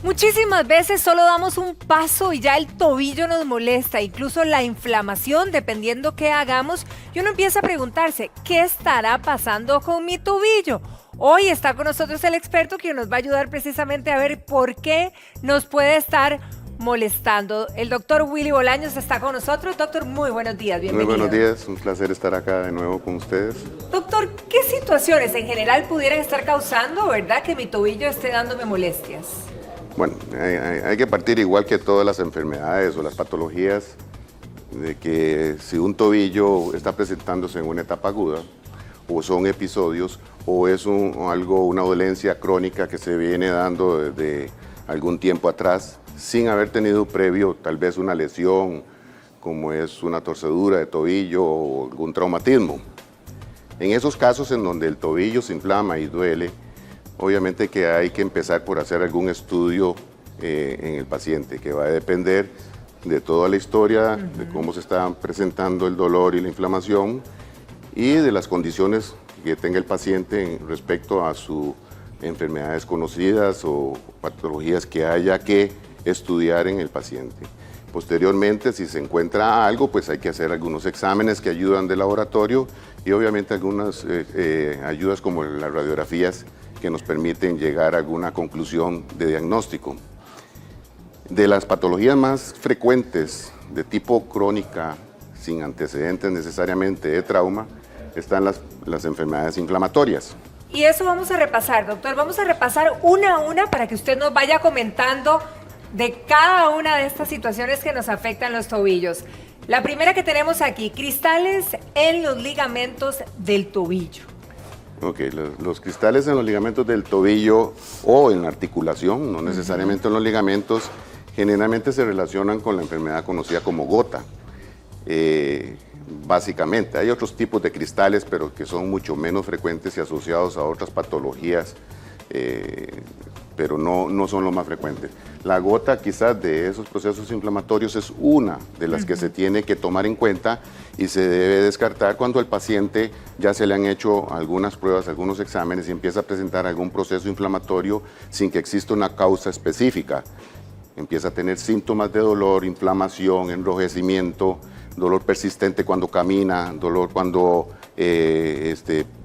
Muchísimas veces solo damos un paso y ya el tobillo nos molesta, incluso la inflamación, dependiendo qué hagamos, y uno empieza a preguntarse, ¿qué estará pasando con mi tobillo? Hoy está con nosotros el experto que nos va a ayudar precisamente a ver por qué nos puede estar molestando. El doctor Willy Bolaños está con nosotros. Doctor, muy buenos días, bienvenido. Muy buenos días, un placer estar acá de nuevo con ustedes. Doctor, ¿qué situaciones en general pudieran estar causando, verdad, que mi tobillo esté dándome molestias? Bueno, hay que partir igual que todas las enfermedades o las patologías, de que si un tobillo está presentándose en una etapa aguda, o son episodios, o es una dolencia crónica que se viene dando desde algún tiempo atrás, sin haber tenido previo tal vez una lesión, como es una torcedura de tobillo o algún traumatismo. En esos casos en donde el tobillo se inflama y duele, obviamente que hay que empezar por hacer algún estudio en el paciente, que va a depender de toda la historia, de cómo se está presentando el dolor y la inflamación y de las condiciones que tenga el paciente respecto a sus enfermedades conocidas o patologías que haya que estudiar en el paciente. Posteriormente, si se encuentra algo, pues hay que hacer algunos exámenes que ayudan de laboratorio y obviamente algunas ayudas como las radiografías que nos permiten llegar a alguna conclusión de diagnóstico. De las patologías más frecuentes de tipo crónica, sin antecedentes necesariamente de trauma, están las enfermedades inflamatorias. Y eso vamos a repasar, doctor. Vamos a repasar una a una para que usted nos vaya comentando de cada una de estas situaciones que nos afectan los tobillos. La primera que tenemos aquí, cristales en los ligamentos del tobillo. Ok, los cristales en los ligamentos del tobillo o en la articulación, no necesariamente en los ligamentos, generalmente se relacionan con la enfermedad conocida como gota. Básicamente, hay otros tipos de cristales, pero que son mucho menos frecuentes y asociados a otras patologías, pero no son los más frecuentes. La gota quizás de esos procesos inflamatorios es una de las que se tiene que tomar en cuenta y se debe descartar cuando al paciente ya se le han hecho algunas pruebas, algunos exámenes y empieza a presentar algún proceso inflamatorio sin que exista una causa específica. Empieza a tener síntomas de dolor, inflamación, enrojecimiento, dolor persistente cuando camina, dolor cuando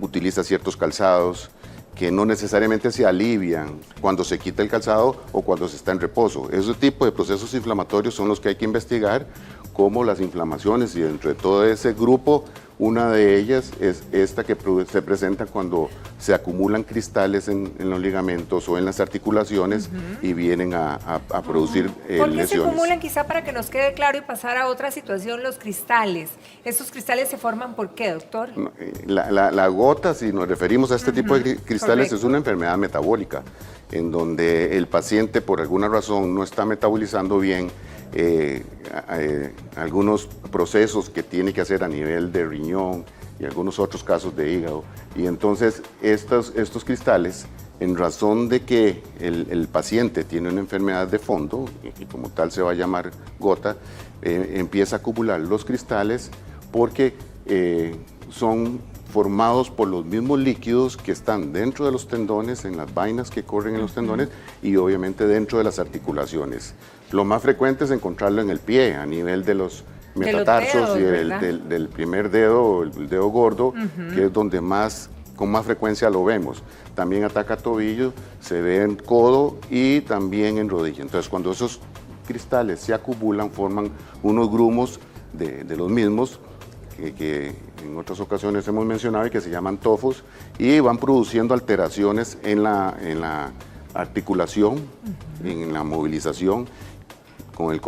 utiliza ciertos calzados, que no necesariamente se alivian cuando se quita el calzado o cuando se está en reposo. Ese tipo de procesos inflamatorios son los que hay que investigar, como las inflamaciones, y dentro de todo ese grupo, una de ellas es esta que se presenta cuando se acumulan cristales en los ligamentos o en las articulaciones y vienen a producir lesiones. ¿Por qué se acumulan, quizá para que nos quede claro y pasar a otra situación, los cristales? ¿Estos cristales se forman por qué, doctor? La gota, si nos referimos a este tipo de cristales, correcto, es una enfermedad metabólica, en donde el paciente por alguna razón no está metabolizando bien algunos procesos que tiene que hacer a nivel de riñón y algunos otros casos de hígado. Y entonces estos cristales, en razón de que el paciente tiene una enfermedad de fondo, y como tal se va a llamar gota, empieza a acumular los cristales porque son formados por los mismos líquidos que están dentro de los tendones, en las vainas que corren en los tendones y obviamente dentro de las articulaciones. Lo más frecuente es encontrarlo en el pie, a nivel de los metatarsos y del primer dedo, el dedo gordo, que es donde con más frecuencia lo vemos. También ataca tobillo, se ve en codo y también en rodilla. Entonces, cuando esos cristales se acumulan, forman unos grumos de los mismos, que en otras ocasiones hemos mencionado y que se llaman tofos, y van produciendo alteraciones en la articulación, en la movilización, con el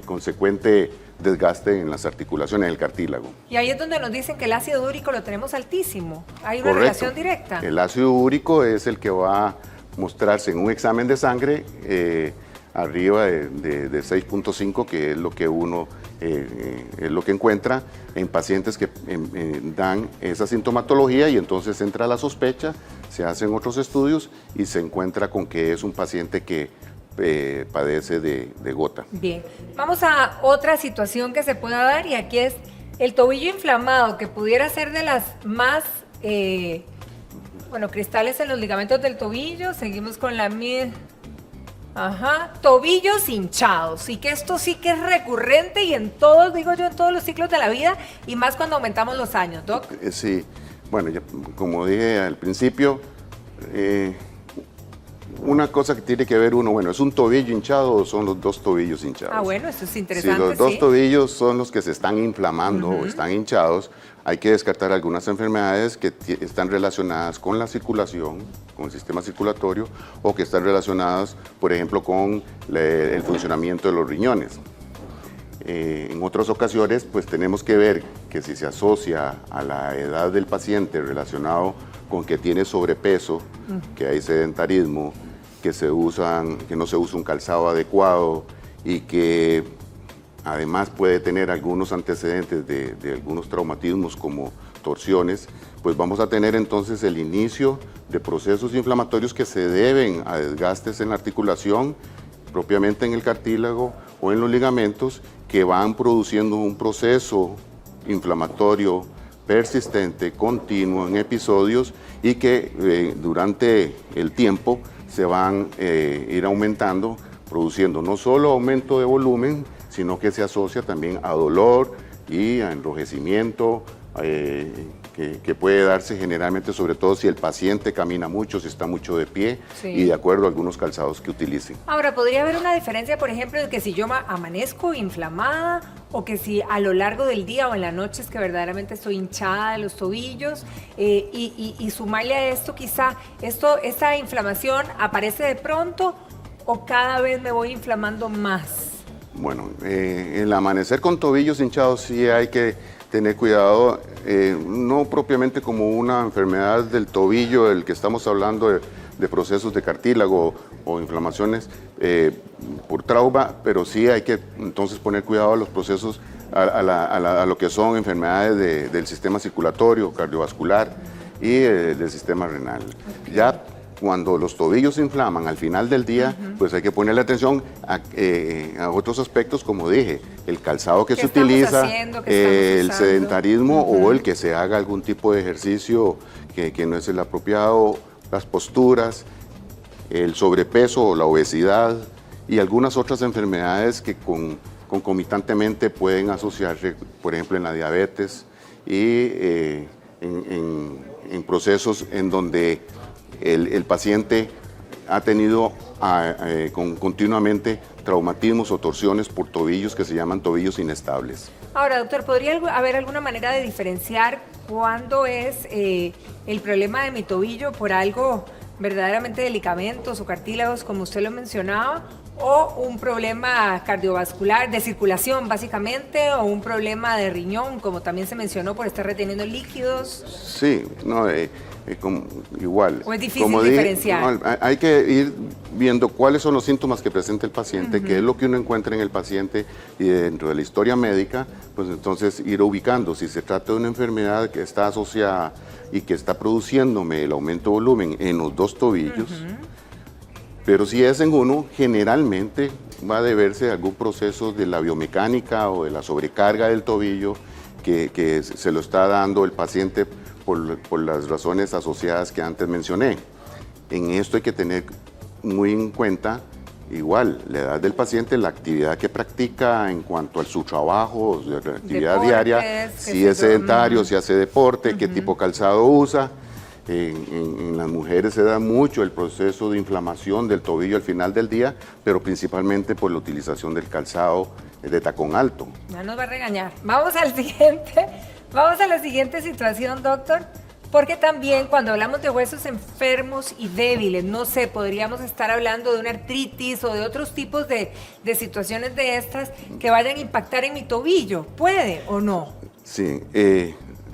consecuente desgaste en las articulaciones, en el cartílago. Y ahí es donde nos dicen que el ácido úrico lo tenemos altísimo. ¿Hay una Correcto. relación directa? El ácido úrico es el que va a mostrarse en un examen de sangre arriba de 6.5, que es lo que uno es lo que encuentra en pacientes que dan esa sintomatología, y entonces entra la sospecha, se hacen otros estudios y se encuentra con que es un paciente que padece de gota. Bien, vamos a otra situación que se pueda dar, y aquí es el tobillo inflamado, que pudiera ser de las más cristales en los ligamentos del tobillo. Seguimos con la Ajá, tobillos hinchados, y que esto sí que es recurrente y en todos, digo yo, en todos los ciclos de la vida, y más cuando aumentamos los años, Doc. Sí, bueno, ya, como dije al principio, una cosa que tiene que ver uno, bueno, ¿es un tobillo hinchado o son los dos tobillos hinchados? Ah, bueno, eso es Si interesante, los dos sí. tobillos son los que se están inflamando o están hinchados, hay que descartar algunas enfermedades que están relacionadas con la circulación, con el sistema circulatorio, o que están relacionadas, por ejemplo, con el funcionamiento de los riñones. En otras ocasiones, pues tenemos que ver que si se asocia a la edad del paciente relacionado con que tiene sobrepeso, que hay sedentarismo, que no se usa un calzado adecuado y que además puede tener algunos antecedentes de algunos traumatismos como torsiones, pues vamos a tener entonces el inicio de procesos inflamatorios que se deben a desgastes en la articulación, propiamente en el cartílago o en los ligamentos, que van produciendo un proceso inflamatorio persistente, continuo, en episodios y que durante el tiempo se van a ir aumentando, produciendo no solo aumento de volumen, sino que se asocia también a dolor y a enrojecimiento, que puede darse generalmente, sobre todo si el paciente camina mucho, si está mucho de pie, Sí. y de acuerdo a algunos calzados que utilicen. Ahora, ¿podría haber una diferencia, por ejemplo, en que si yo amanezco inflamada o que si a lo largo del día o en la noche es que verdaderamente estoy hinchada de los tobillos y sumarle a esto quizá, esta inflamación aparece de pronto o cada vez me voy inflamando más? Bueno, el amanecer con tobillos hinchados sí hay que tener cuidado, no propiamente como una enfermedad del tobillo, del que estamos hablando de procesos de cartílago o inflamaciones por trauma, pero sí hay que entonces poner cuidado a los procesos, a lo que son enfermedades del sistema circulatorio, cardiovascular y del sistema renal. Ya cuando los tobillos se inflaman al final del día, pues hay que ponerle atención a otros aspectos, como dije, el calzado que se utiliza, el sedentarismo o el que se haga algún tipo de ejercicio que no es el apropiado, las posturas, el sobrepeso o la obesidad y algunas otras enfermedades que concomitantemente pueden asociarse, por ejemplo, en la diabetes y en procesos en donde el paciente ha tenido continuamente traumatismos o torsiones por tobillos que se llaman tobillos inestables. Ahora, doctor, ¿podría haber alguna manera de diferenciar cuándo es el problema de mi tobillo por algo verdaderamente de ligamentos o cartílagos, como usted lo mencionaba, o un problema cardiovascular, de circulación básicamente, o un problema de riñón, como también se mencionó, por estar reteniendo líquidos? Sí, no, igual. ¿O es difícil diferenciar? No, hay que ir viendo cuáles son los síntomas que presenta el paciente, qué es lo que uno encuentra en el paciente, y dentro de la historia médica, pues entonces ir ubicando si se trata de una enfermedad que está asociada y que está produciéndome el aumento de volumen en los dos tobillos, pero si es en uno, generalmente va a deberse a algún proceso de la biomecánica o de la sobrecarga del tobillo que se lo está dando el paciente por las razones asociadas que antes mencioné. En esto hay que tener muy en cuenta igual la edad del paciente, la actividad que practica en cuanto a su trabajo, la actividad diaria, si es sedentario, si hace deporte, qué tipo de calzado usa. En las mujeres se da mucho el proceso de inflamación del tobillo al final del día, pero principalmente por la utilización del calzado de tacón alto. Ya nos va a regañar. Vamos a la siguiente situación, doctor, porque también cuando hablamos de huesos enfermos y débiles, no sé, podríamos estar hablando de una artritis o de otros tipos de situaciones de estas que vayan a impactar en mi tobillo. ¿Puede o no? Sí,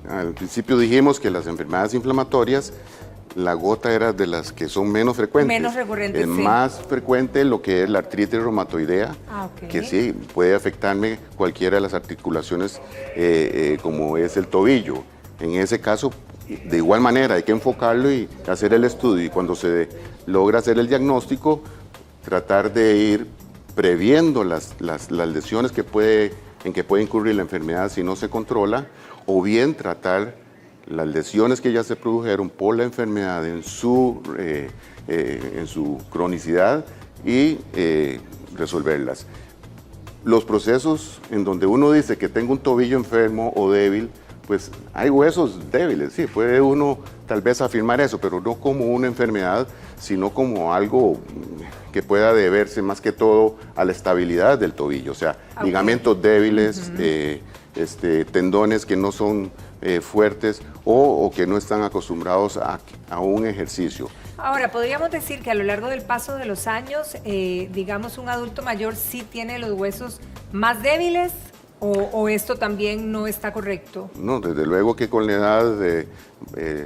al principio dijimos que las enfermedades inflamatorias, la gota era de las que son menos frecuentes. Menos recurrentes, es más frecuente lo que es la artritis reumatoidea, que sí, puede afectarme cualquiera de las articulaciones como es el tobillo. En ese caso, de igual manera, hay que enfocarlo y hacer el estudio. Y cuando se logra hacer el diagnóstico, tratar de ir previendo las lesiones en que puede incurrir la enfermedad si no se controla, o bien tratar las lesiones que ya se produjeron por la enfermedad en su cronicidad, y resolverlas. Los procesos en donde uno dice que tengo un tobillo enfermo o débil, pues hay huesos débiles, sí, puede uno tal vez afirmar eso, pero no como una enfermedad, sino como algo que pueda deberse más que todo a la estabilidad del tobillo, o sea, ligamentos débiles, tendones que no son fuertes o que no están acostumbrados a un ejercicio. Ahora, podríamos decir que a lo largo del paso de los años, digamos, un adulto mayor sí tiene los huesos más débiles, o esto también no está correcto. No, desde luego que con la edad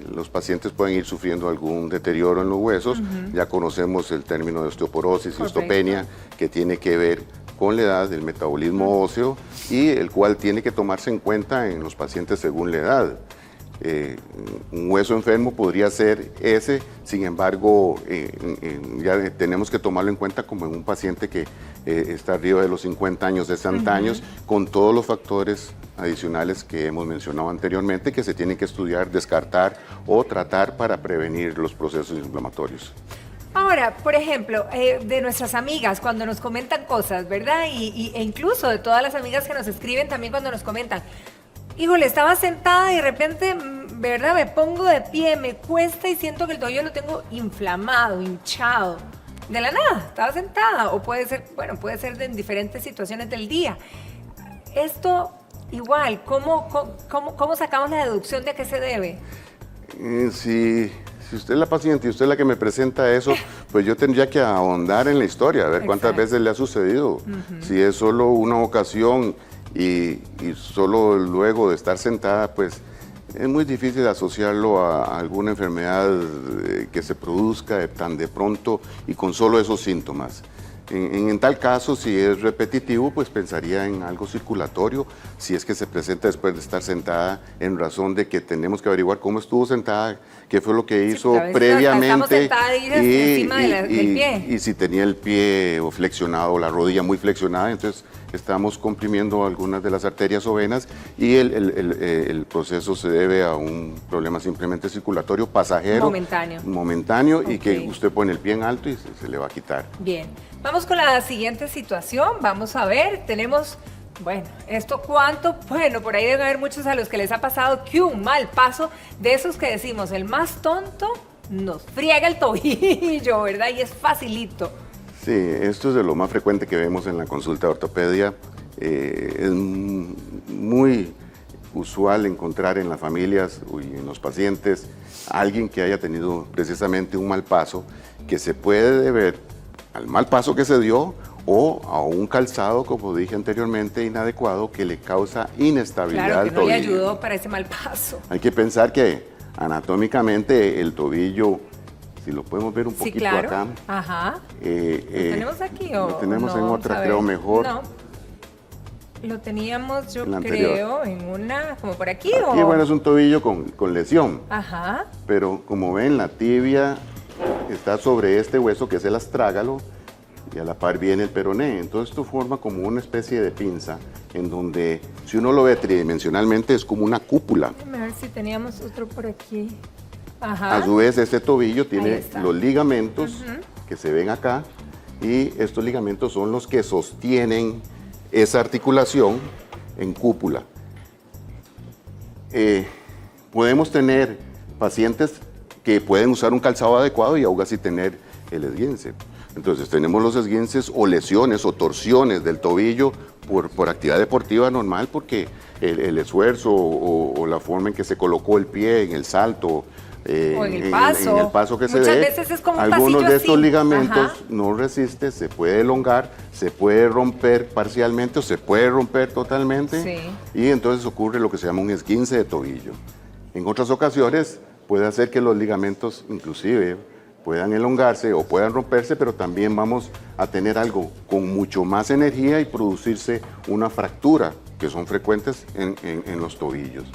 los pacientes pueden ir sufriendo algún deterioro en los huesos. Ya conocemos el término de osteoporosis y osteopenia, que tiene que ver con la edad, el metabolismo óseo, y el cual tiene que tomarse en cuenta en los pacientes según la edad. Un hueso enfermo podría ser ese, sin embargo, ya tenemos que tomarlo en cuenta como en un paciente que está arriba de los 50 años, 60 años, con todos los factores adicionales que hemos mencionado anteriormente, que se tienen que estudiar, descartar o tratar para prevenir los procesos inflamatorios. Ahora, por ejemplo, de nuestras amigas cuando nos comentan cosas, ¿verdad? E incluso de todas las amigas que nos escriben también cuando nos comentan, híjole, estaba sentada y de repente, ¿verdad? Me pongo de pie, me cuesta y siento que el tobillo lo tengo inflamado, hinchado. De la nada, estaba sentada. O puede ser, bueno, puede ser en diferentes situaciones del día. Esto, igual, ¿cómo sacamos la deducción de a qué se debe? Si usted es la paciente y usted es la que me presenta eso, pues yo tendría que ahondar en la historia, a ver cuántas veces le ha sucedido. Si es solo una ocasión y solo luego de estar sentada, pues es muy difícil asociarlo a alguna enfermedad que se produzca tan de pronto y con solo esos síntomas. En tal caso, si es repetitivo, pues pensaría en algo circulatorio, si es que se presenta después de estar sentada, en razón de que tenemos que averiguar cómo estuvo sentada, qué fue lo que hizo previamente y si tenía el pie o flexionado o la rodilla muy flexionada, entonces estamos comprimiendo algunas de las arterias o venas y el proceso se debe a un problema simplemente circulatorio pasajero, momentáneo y que usted pone el pie en alto y se le va a quitar. Bien, vamos con la siguiente situación, vamos a ver, tenemos, bueno, ¿esto cuánto? Bueno, por ahí deben haber muchos a los que les ha pasado que un mal paso, de esos que decimos, el más tonto nos friega el tobillo, ¿verdad? Y es facilito. Sí, esto es de lo más frecuente que vemos en la consulta de ortopedia. Es muy usual encontrar en las familias y en los pacientes a alguien que haya tenido precisamente un mal paso que se puede deber al mal paso que se dio o a un calzado, como dije anteriormente, inadecuado que le causa inestabilidad al tobillo. Claro, que no le ayudó para ese mal paso. Hay que pensar que anatómicamente el tobillo, si lo podemos ver un poquito acá. Ajá. ¿Lo tenemos aquí o lo tenemos no? en otra, creo mejor. No. Lo teníamos, yo creo, en una, como por aquí. Aquí, bueno, es un tobillo con lesión. Ajá. Pero como ven, la tibia está sobre este hueso que es el astrágalo y a la par viene el peroné. Entonces esto forma como una especie de pinza en donde, si uno lo ve tridimensionalmente, es como una cúpula. Déjame ver si teníamos otro por aquí. Ajá. A su vez, este tobillo tiene los ligamentos que se ven acá y estos ligamentos son los que sostienen esa articulación en cúpula. Podemos tener pacientes que pueden usar un calzado adecuado y aún así tener el esguince. Entonces tenemos los esguinces o lesiones o torsiones del tobillo por actividad deportiva normal, porque el esfuerzo o la forma en que se colocó el pie en el salto, o en el paso que se muchas dé, veces es como un algunos de estos así. ligamentos no resisten, se puede elongar, se puede romper parcialmente o se puede romper totalmente, y entonces ocurre lo que se llama un esguince de tobillo. En otras ocasiones puede hacer que los ligamentos inclusive puedan elongarse o puedan romperse, pero también vamos a tener algo con mucho más energía y producirse una fractura, que son frecuentes en los tobillos.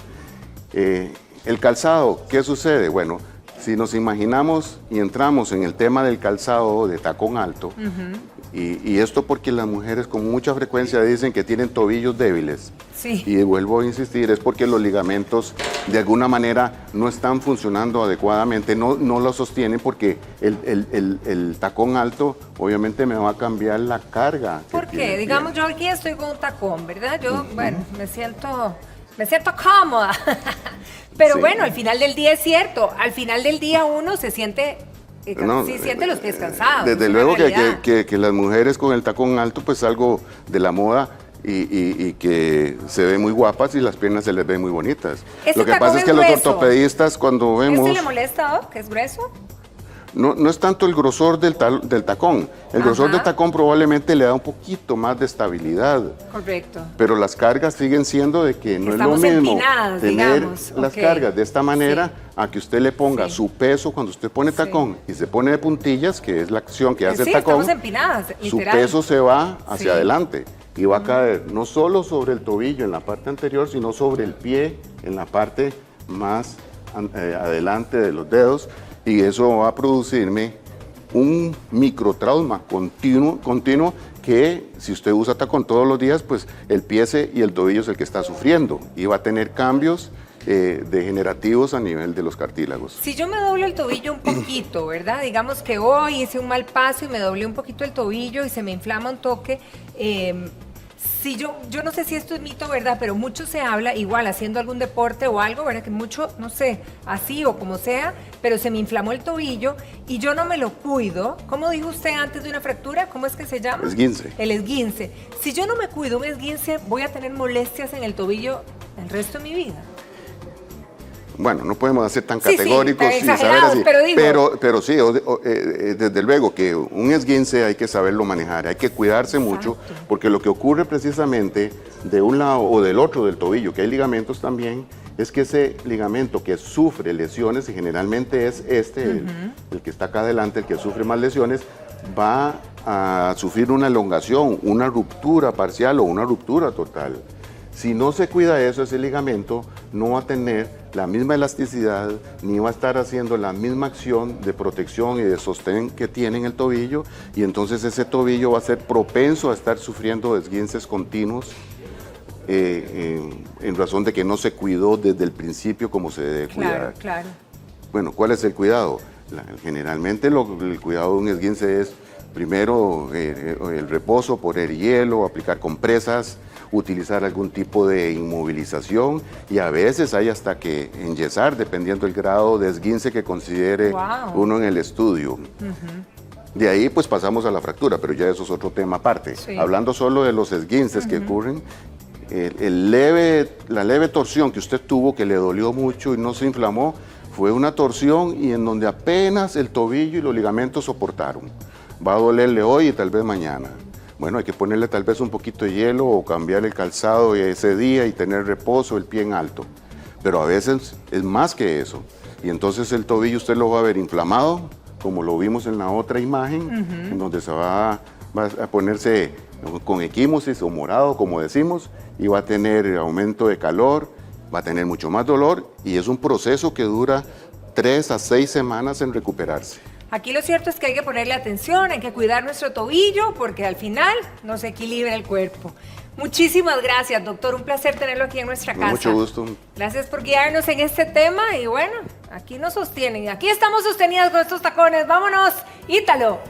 El calzado, ¿qué sucede? Bueno, Si nos imaginamos y entramos en el tema del calzado de tacón alto, y esto porque las mujeres con mucha frecuencia dicen que tienen tobillos débiles. Sí. Y vuelvo a insistir, es porque los ligamentos de alguna manera no están funcionando adecuadamente, no lo sostienen porque el tacón alto obviamente me va a cambiar la carga. ¿Por qué? Digamos, yo aquí estoy con un tacón, ¿verdad? Yo, bueno, me siento cómoda. Pero Sí. bueno, al final del día es cierto, al final del día uno se siente, siente los pies cansados. Desde es una luego realidad. que las mujeres con el tacón alto pues algo de la moda y que se ven muy guapas y las piernas se les ven muy bonitas. Ese Lo que tacón pasa es es que los grueso. ortopedistas cuando vemos... ¿Este le molesta, Doc, que es grueso? No es tanto el grosor del tacón. El grosor Ajá. del tacón probablemente le da un poquito más de estabilidad. Correcto. Pero las cargas siguen siendo de que no Estamos es lo mismo empinadas, tener digamos. las Ok. cargas de esta manera Sí. a que usted le ponga Sí. su peso cuando usted pone Sí. tacón y se pone de puntillas, que es la acción que hace Sí, el tacón. estamos empinadas, Su literal. peso se va hacia Sí. adelante y va a caer no solo sobre el tobillo en la parte anterior, sino sobre el pie en la parte más adelante de los dedos, y eso va a producirme un microtrauma continuo que si usted usa tacón todos los días, pues el pie y el tobillo es el que está sufriendo y va a tener cambios degenerativos a nivel de los cartílagos. Si yo me doblo el tobillo un poquito, ¿verdad? Digamos que hoy hice un mal paso y me doblé un poquito el tobillo y se me inflama un toque. Si yo no sé si esto es mito, ¿verdad? Pero mucho se habla, igual haciendo algún deporte o algo, ¿verdad? Que mucho, no sé, así o como sea, pero se me inflamó el tobillo y yo no me lo cuido. ¿Cómo dijo usted antes de una fractura? ¿Cómo es que se llama? Esguince. El esguince. Si yo no me cuido un esguince, voy a tener molestias en el tobillo el resto de mi vida. Bueno, no podemos ser tan Sí, sí, categóricos tan y saber exagerados, así. pero digo- Pero sí, desde luego que un esguince hay que saberlo manejar, hay que cuidarse mucho, porque lo que ocurre precisamente de un lado o del otro del tobillo, que hay ligamentos también, es que ese ligamento que sufre lesiones, y generalmente es el que está acá adelante, el que sufre más lesiones, va a sufrir una elongación, una ruptura parcial o una ruptura total. Si no se cuida eso, ese ligamento no va a tener la misma elasticidad, ni va a estar haciendo la misma acción de protección y de sostén que tiene en el tobillo, y entonces ese tobillo va a ser propenso a estar sufriendo esguinces continuos en razón de que no se cuidó desde el principio como se debe cuidar. Claro, claro. Bueno, ¿cuál es el cuidado? Generalmente el cuidado de un esguince es primero el reposo, poner hielo, aplicar compresas, utilizar algún tipo de inmovilización, y a veces hay hasta que enyesar dependiendo del grado de esguince que considere Wow. uno en el estudio. De ahí pues pasamos a la fractura, pero ya eso es otro tema aparte. Sí. Hablando solo de los esguinces que ocurren, la leve torsión que usted tuvo, que le dolió mucho y no se inflamó, fue una torsión y en donde apenas el tobillo y los ligamentos soportaron. Va a dolerle hoy y tal vez mañana. Bueno, hay que ponerle tal vez un poquito de hielo o cambiar el calzado ese día y tener reposo, el pie en alto. Pero a veces es más que eso. Y entonces el tobillo usted lo va a ver inflamado, como lo vimos en la otra imagen, en donde se va a ponerse con equimosis o morado, como decimos, y va a tener aumento de calor, va a tener mucho más dolor, y es un proceso que dura 3 a 6 semanas en recuperarse. Aquí lo cierto es que hay que ponerle atención, hay que cuidar nuestro tobillo porque al final nos equilibra el cuerpo. Muchísimas gracias, doctor. Un placer tenerlo aquí en nuestra casa. Mucho gusto. Gracias por guiarnos en este tema y bueno, aquí nos sostienen. Aquí estamos sostenidas con estos tacones. Vámonos, Ítalo.